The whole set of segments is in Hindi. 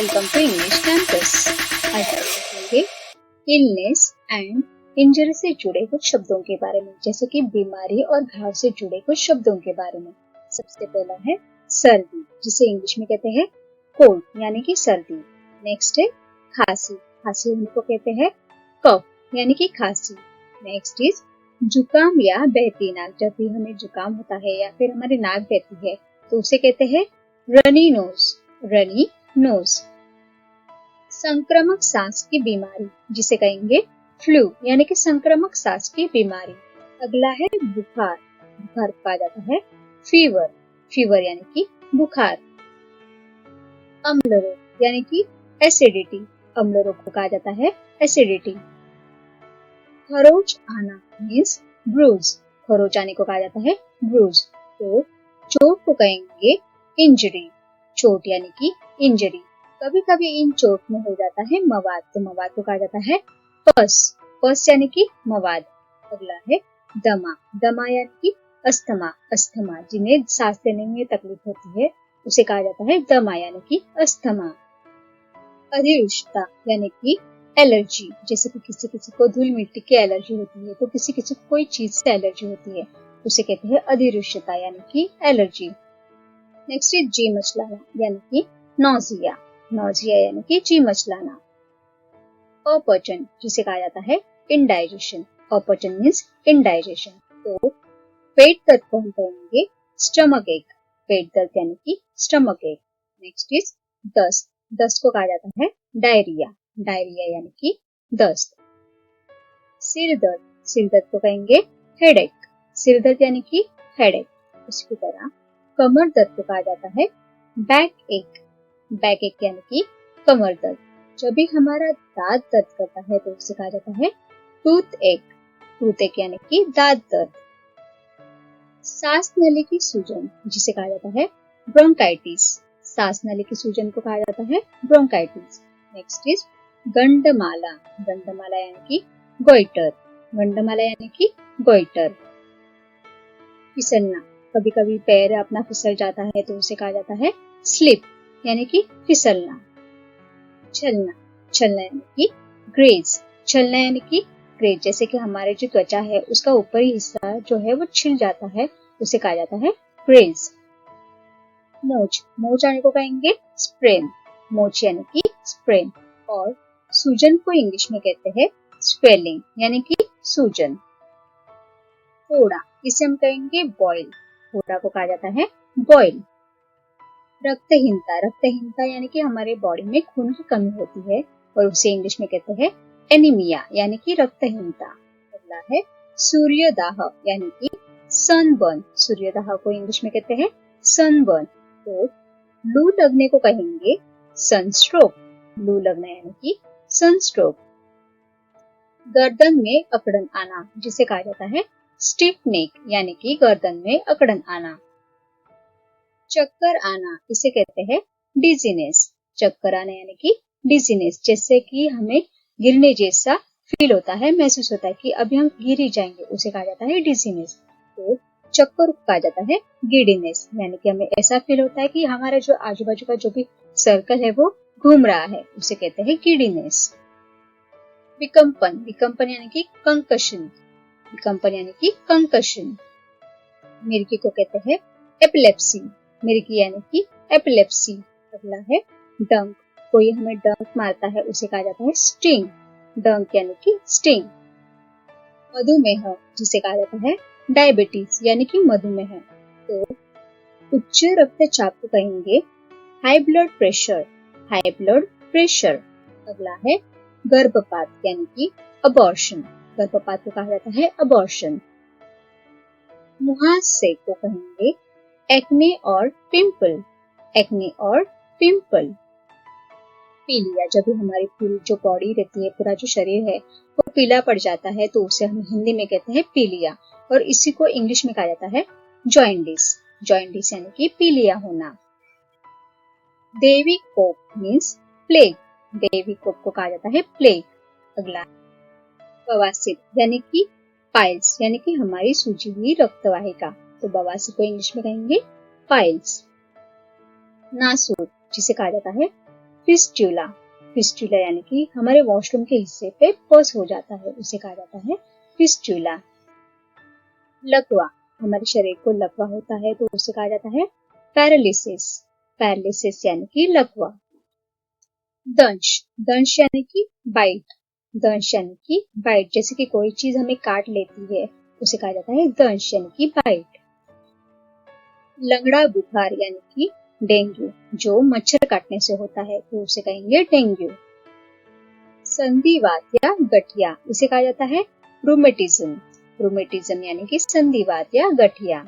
Welcome to English campus. आज हम सीखेंगे इलनेस एंड इंजरी से जुड़े कुछ शब्दों के बारे में, जैसे कि बीमारी और घाव से जुड़े कुछ शब्दों के बारे में। सबसे पहला है सर्दी, जिसे इंग्लिश में कहते हैं कोल्ड यानी कि सर्दी। नेक्स्ट है खांसी, खांसी होने को कहते हैं कफ यानी कि खांसी। नेक्स्ट इज जुकाम या बहती नाक, जब भी हमें जुकाम होता है या फिर हमारी नाक बहती है तो उसे कहते हैं रनी नोज, रनी नोज। संक्रामक सांस की बीमारी, जिसे कहेंगे फ्लू यानी कि संक्रामक सांस की बीमारी। अगला है बुखार, बुखार को कहा जाता है फीवर, फीवर यानी कि बुखार। अम्ल रोग यानी कि एसिडिटी, अम्ल रोग को कहा जाता है एसिडिटी। खरोच आना मीन्स ब्रूज, खरोच आने को कहा जाता है ब्रूज। तो चोट को कहेंगे इंजरी, चोट यानी कि इंजरी। कभी कभी इन चोट में हो जाता है मवाद, तो मवाद को कहा जाता है पस, पस यानी कि मवाद। अगला है दमा, दमा यानी कि अस्थमा, अस्थमा जिन्हें सांस लेने में तकलीफ होती है उसे कहा जाता है दमा यानी कि अस्थमा। अधिरुष्टता यानी कि एलर्जी, जैसे कि किसी किसी को धूल मिट्टी की एलर्जी होती है तो किसी किसी को कोई चीज से एलर्जी होती है, उसे कहते हैं अधिरुष्टता यानी कि एलर्जी। नेक्स्ट है जी मचलाना यानी कि नौजिया, नौजिया यानी कि जी मचलाना। अपचन, जिसे कहा जाता है इनडाइजेशन, अपचन मीन्स इनडाइजेशन। तो पेट दर्द को हम कहेंगे स्टमक एक, पेट दर्द यानी कि स्टमक एक। नेक्स्ट इज दस्त, दस्त को कहा जाता है डायरिया, डायरिया यानी कि दस्त। सिर दर्द, सिर दर्द को कहेंगे हेडेक, सिर दर्द यानी कि हेडेक। उसी तरह कमर दर्द को कहा जाता है बैक एक, बैक एक यानी कि कमर दर्द। जब भी हमारा दांत दर्द करता है तो उसे कहा जाता है टूथ एक, टूथ एक यानी कि दांत दर्द। सांस नली की सूजन, जिसे कहा जाता है ब्रोंकाइटिस, सांस नली की सूजन को कहा जाता है ब्रोंकाइटिस। नेक्स्ट इज गंडमाला, गंडमाला यानी कि गोइटर, गंडमाला यानी कि गोइटर। फिसलना, कभी कभी पैर अपना फिसल जाता है तो उसे कहा जाता है स्लिप यानी कि फिसलना। छलना, छलना यानी कि ग्रेज, छलना यानी कि ग्रेज, जैसे कि हमारे जो त्वचा है उसका ऊपरी हिस्सा जो है वो छिल जाता है उसे कहा जाता है ग्रेज। मोच, मोच आने को कहेंगे स्प्रेन, मोच यानी कि स्प्रेन। और सूजन को इंग्लिश में कहते हैं स्वेलिंग यानी कि सूजन। फोड़ा, इसे हम कहेंगे बॉयल, फोड़ा को कहा जाता है बॉयल। रक्तहीनता, रक्तहीनता यानी कि हमारे बॉडी में खून की कमी होती है और उसे इंग्लिश में कहते हैं एनीमिया यानी कि रक्तहीनता। अगला है सूर्यदाह यानी कि सनबर्न, सूर्यदाह को इंग्लिश में कहते हैं सनबर्न। तो लू लगने को कहेंगे सनस्ट्रोक, लू लगना यानी कि सनस्ट्रोक। गर्दन में अकड़न आना, जिसे कहा जाता है स्टिफ नेक यानी कि गर्दन में अकड़न आना। चक्कर आना, इसे कहते हैं डिजीनेस, चक्कर आना यानी कि डिजीनेस, जैसे कि हमें गिरने जैसा फील होता है, महसूस होता है कि अभी हम गिर ही जाएंगे, उसे कहा जाता है डिजीनेस। तो चक्कर को कहा जाता है गिडिनेस, यानी कि हमें ऐसा फील होता है कि हमारा जो आजू बाजू का जो भी सर्कल है वो घूम रहा है, उसे कहते हैं गिडिनेस। विकम्पन, विकम्पन यानी कि कंकशन, विकम्पन यानी कि कंकशन। मिर्गी को कहते हैं एपिलेप्सी, मिर्गी यानी कि एपिलेप्सी। अगला है डंक, कोई हमें डंक मारता है उसे कहा जाता है स्टिंग, डंक यानी कि स्टिंग। मधुमेह, जिसे कहा जाता है डायबिटीज यानी कि मधुमेह। तो उच्च रक्तचाप को कहेंगे high blood pressure, high blood pressure. अगला है गर्भपात यानी कि अबॉर्शन, गर्भपात को कहा जाता है अबॉर्शन। मुहासे को कहेंगे एक्ने और पिंपल, एक्ने और पिंपल। पीलिया, जब भी हमारी पूरी जो बॉडी रहती है, पूरा जो शरीर है वो पीला पड़ जाता है तो उसे हम हिंदी में कहते हैं पीलिया, और इसी को इंग्लिश में कहा जाता है जॉइंडिस, जॉइंडिस यानी कि पीलिया होना। देवी कोप मीन्स प्लेग, देवी कोप को कहा जाता है प्लेग। अगला बवासीर यानी कि पाइल्स यानी कि हमारी सूजी हुई रक्तवाहिका, तो बवासीर को इंग्लिश में कहेंगे पाइल्स। नासूर, जिसे कहा जाता है फिस्टुला, फिस्टुला यानी कि हमारे वॉशरूम के हिस्से पे पस हो जाता है, उसे कहा जाता है फिस्टुला। लकवा, हमारे शरीर को लकवा होता है तो उसे कहा जाता है पैरालिसिस, पैरालिसिस यानी कि लकवा। दंश, दंश यानी कि बाइट, दंश यानी कि बाइट, जैसे कि कोई चीज हमें काट लेती है उसे कहा जाता है दंश यानी कि बाइट। लंगड़ा बुखार यानी कि डेंगू, जो मच्छर काटने से होता है तो उसे कहेंगे डेंगू। संधिवात या गठिया, इसे कहा जाता है रूमेटिज्म, रूमेटिज्म यानी कि संधिवात या गठिया।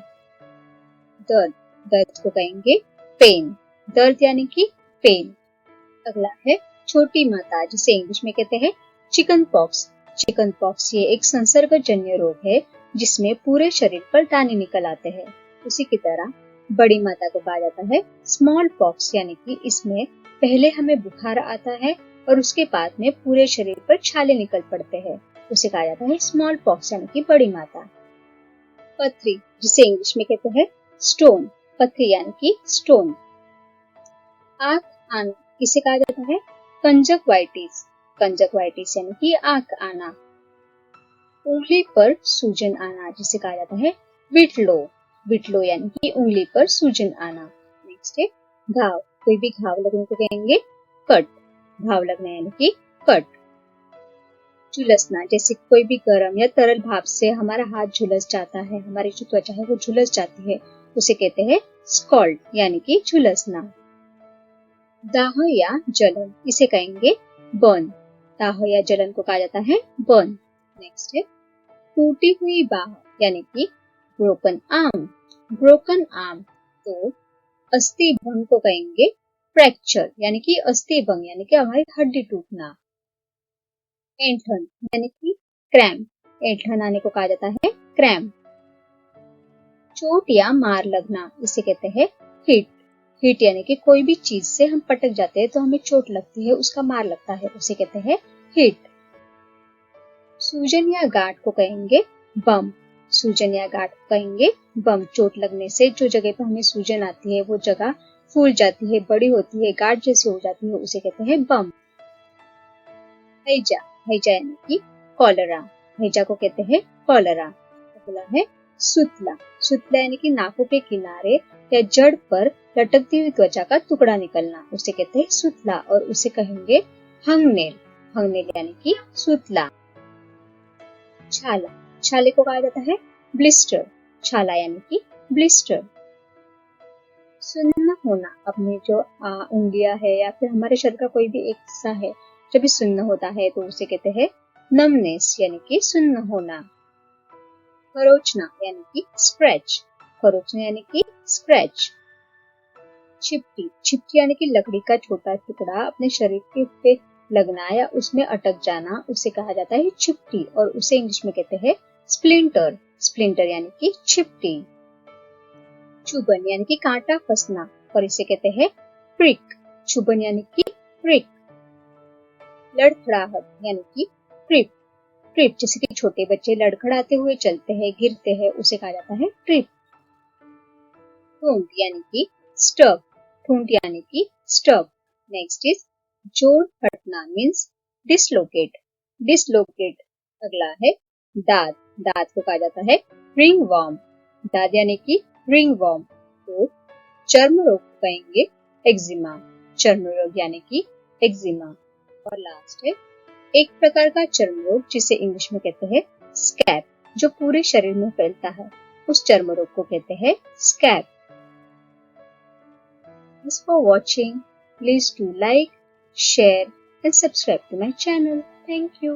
दर्द, दर्द को कहेंगे पेन, दर्द यानी कि पेन। अगला है छोटी माता, जिसे इंग्लिश में कहते हैं चिकन पॉक्स। चिकन पॉक्स ये एक संसर्गजन्य रोग है जिसमें पूरे शरीर पर दाने निकल आते हैं। उसी की तरह बड़ी माता को कहा जाता है स्मॉल पॉक्स, यानी कि इसमें पहले हमें बुखार आता है और उसके बाद में पूरे शरीर पर छाले निकल पड़ते हैं, उसे कहा जाता है स्मॉल पॉक्स यानी कि बड़ी माता। पथरी, जिसे इंग्लिश में कहते हैं स्टोन, पथरी यानी कि स्टोन। आंख आना, इसे कहा जाता है कंजक्टिवाइटिस, कंजक्टिवाइटिस यानी कि आंख आना। उंगली पर सूजन आना, जिसे कहा जाता है विटलो, विटलो यानी कि उंगली पर सूजन आना। नेक्स्ट है घाव, कोई भी घाव लगने को कहेंगे कट, घाव लगना यानी कि कट। झुलसना, जैसे कोई भी गर्म या तरल भाप से हमारा हाथ झुलस जाता है, हमारी जो त्वचा है वो झुलस जाती है, उसे कहते हैं स्कॉल्ड यानी कि झुलसना। दाह या जलन, इसे कहेंगे बर्न, दाह या जलन को कहा जाता है बर्न। नेक्स्ट है टूटी हुई बाह यानी कि ब्रोकन आर्म, ब्रोकन आर्म। तो अस्थि भंग को कहेंगे फ्रैक्चर यानी कि अस्थि भंग यानी कि हमारी हड्डी टूटना। ऐंठन यानी कि क्रैम्प, ऐंठन आने को कहा जाता है क्रैम्प। चोट या मार लगना, इसे कहते हैं हिट, हिट यानी कि कोई भी चीज से हम पटक जाते हैं तो हमें चोट लगती है, उसका मार लगता है, उसे कहते हैं हिट। सूजन या गांठ को कहेंगे बम, सूजन या गांठ को कहेंगे बम। चोट लगने से जो जगह पर हमें सूजन आती है वो जगह फूल जाती है, बड़ी होती है, गांठ जैसी हो जाती है, उसे कहते हैं बम। हैजा, हैजा यानी कि कॉलरा, हैजा को कहते हैं कॉलरा। अगला है सुतला, सुतला यानी कि नाकों के किनारे या जड़ पर लटकती हुई त्वचा का टुकड़ा निकलना, उसे कहते हैं सुतला और उसे कहेंगे हंगनेल, हंगनेल यानी कि सुतला। छाला, छाले को कहा जाता है ब्लिस्टर, छाला यानी कि ब्लिस्टर। सुन्न होना, अपनी जो उंगलियां है या फिर हमारे शरीर का कोई भी एक हिस्सा है जब भी सुन्न होता है तो उसे कहते हैं नमनेस यानी कि सुन्न होना। खरोचना यानी कि स्क्रैच, खरोचना यानी कि स्क्रैच। छिपटी, छिपटी यानी कि लकड़ी का छोटा टुकड़ा अपने शरीर के पे लगना या उसमें अटक जाना, उसे कहा जाता है छिपटी और उसे इंग्लिश में कहते हैं स्प्लिंटर, स्प्लिंटर यानी कि छिपटी। चुभन यानी कि कांटा फंसना और इसे कहते हैं प्रिक, चुभन यानी कि प्रिक। लड़खड़ाहट यानी कि ट्रिप, ट्रिप जैसे कि छोटे बच्चे लड़खड़ाते हुए चलते हैं, गिरते हैं, उसे कहा जाता है ट्रिप। ठूंठ यानी कि स्टब, ठूंठ यानी कि स्टब। नेक्स्ट इज जोड़ फटना मीन्स डिसलोकेट, डिसलोकेट। अगला है दाद, दाद को कहा जाता है रिंग वर्म, दाद यानी कि रिंग वर्म। तो चर्म रोग कहेंगे एक्जिमा, चर्म रोग यानी कि एक्जिमा। और लास्ट है एक प्रकार का चर्म रोग जिसे इंग्लिश में कहते हैं स्कैब, जो पूरे शरीर में फैलता है, उस चर्म रोग को कहते हैं scab. Thanks for watching. Please do like, share and subscribe to my channel. Thank you.